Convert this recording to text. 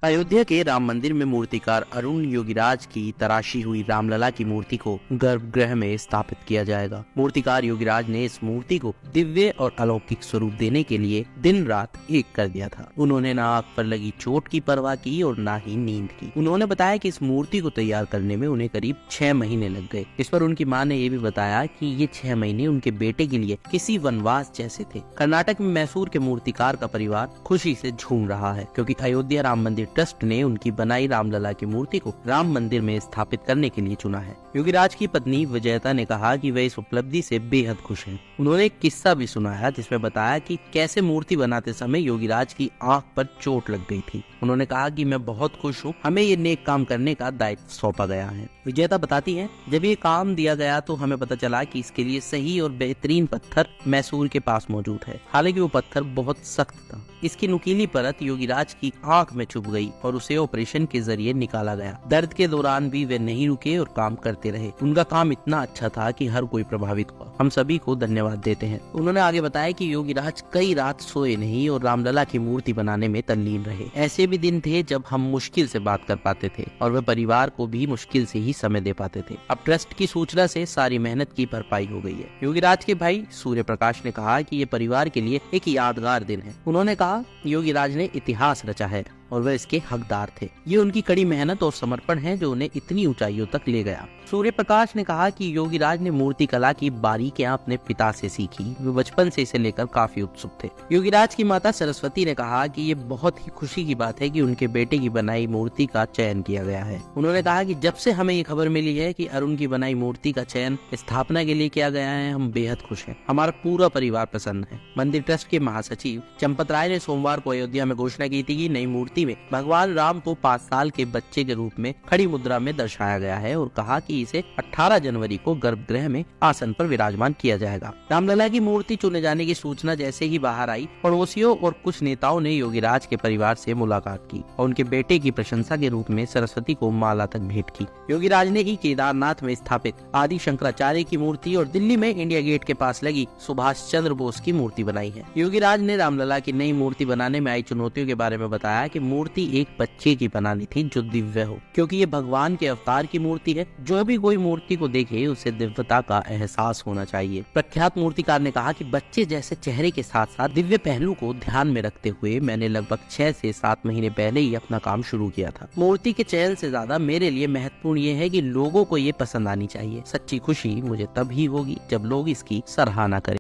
अयोध्या के राम मंदिर में मूर्तिकार अरुण योगीराज की तराशी हुई रामलला की मूर्ति को गर्भगृह में स्थापित किया जाएगा। मूर्तिकार योगीराज ने इस मूर्ति को दिव्य और अलौकिक स्वरूप देने के लिए दिन रात एक कर दिया था। उन्होंने न आंख पर लगी चोट की परवाह की और न ही नींद की। उन्होंने बताया कि इस मूर्ति को तैयार करने में उन्हें करीब 6 महीने लग गए। इस पर उनकी मां ने ये भी बताया कि ये 6 महीने उनके बेटे के लिए किसी वनवास जैसे थे। कर्नाटक में मैसूर के मूर्तिकार का परिवार खुशी से झूम रहा है, क्योंकि अयोध्या राम मंदिर ट्रस्ट ने उनकी बनाई रामलला की मूर्ति को राम मंदिर में स्थापित करने के लिए चुना है। योगीराज की पत्नी विजयता ने कहा कि वे इस उपलब्धि से बेहद खुश हैं। उन्होंने एक किस्सा भी सुनाया जिसमें बताया कि कैसे मूर्ति बनाते समय योगीराज की आंख पर चोट लग गई थी। उन्होंने कहा कि मैं बहुत खुश हूँ, हमें ये नेक काम करने का दायित्व सौंपा गया है। विजयता बताती हैं, जब ये काम दिया गया तो हमें पता चला कि इसके लिए सही और बेहतरीन पत्थर मैसूर के पास मौजूद है। हालांकि वो पत्थर बहुत सख्त था। इसकी नुकीली परत योगीराज की आंख में चुभ गई और उसे ऑपरेशन के जरिए निकाला गया। दर्द के दौरान भी वे नहीं रुके और काम करते रहे। उनका काम इतना अच्छा था कि हर कोई प्रभावित हुआ। हम सभी को धन्यवाद देते हैं। उन्होंने आगे बताया कि योगीराज कई रात सोए नहीं और रामलला की मूर्ति बनाने में तल्लीन रहे। ऐसे भी दिन थे जब हम मुश्किल से बात कर पाते थे और वे परिवार को भी मुश्किल से ही समय दे पाते थे। अब ट्रस्ट की सूचना से सारी मेहनत की भरपाई हो गई है। योगीराज के भाई सूर्य प्रकाश ने कहा कि ये परिवार के लिए एक यादगार दिन है। उन्होंने कहा, योगीराज ने इतिहास रचा है और वह इसके हकदार थे। ये उनकी कड़ी मेहनत और समर्पण है जो उन्हें इतनी ऊंचाइयों तक ले गया। सूर्य प्रकाश ने कहा कि योगीराज ने मूर्ति कला की बारीकियां अपने पिता से सीखी। वे बचपन से इसे लेकर काफी उत्सुक थे। योगीराज की माता सरस्वती ने कहा कि ये बहुत ही खुशी की बात है कि उनके बेटे की बनाई मूर्ति का चयन किया गया है। उन्होंने कहा कि जब से हमें ये खबर मिली है कि अरुण की बनाई मूर्ति का चयन स्थापना के लिए किया गया है, हम बेहद खुश हैं। हमारा पूरा परिवार प्रसन्न है। मंदिर ट्रस्ट के महासचिव चंपत राय ने सोमवार को अयोध्या में घोषणा की थी कि नई मूर्ति में भगवान राम को 5 साल के बच्चे के रूप में खड़ी मुद्रा में दर्शाया गया है और कहा कि इसे 18 जनवरी को गर्भगृह में आसन पर विराजमान किया जाएगा। रामलला की मूर्ति चुने जाने की सूचना जैसे ही बाहर आई, पड़ोसियों और कुछ नेताओं ने योगीराज के परिवार से मुलाकात की और उनके बेटे की प्रशंसा के रूप में सरस्वती को माला तक भेंट की। योगीराज ने ही केदारनाथ में स्थापित आदि शंकराचार्य की मूर्ति और दिल्ली में इंडिया गेट के पास लगी सुभाष चंद्र बोस की मूर्ति बनाई है। योगीराज ने रामलला की नई मूर्ति बनाने में आई चुनौतियों के बारे में बताया कि मूर्ति एक बच्चे की बनानी थी जो दिव्य हो, क्योंकि ये भगवान के अवतार की मूर्ति है। जो भी कोई मूर्ति को देखे उसे दिव्यता का एहसास होना चाहिए। प्रख्यात मूर्तिकार ने कहा कि बच्चे जैसे चेहरे के साथ साथ दिव्य पहलू को ध्यान में रखते हुए मैंने लगभग 6 से 7 महीने पहले ही अपना काम शुरू किया था। मूर्ति के चयन से ज्यादा मेरे लिए महत्वपूर्ण ये है कि लोगों को ये पसंद आनी चाहिए। सच्ची खुशी मुझे तभी होगी जब लोग इसकी सराहना करें।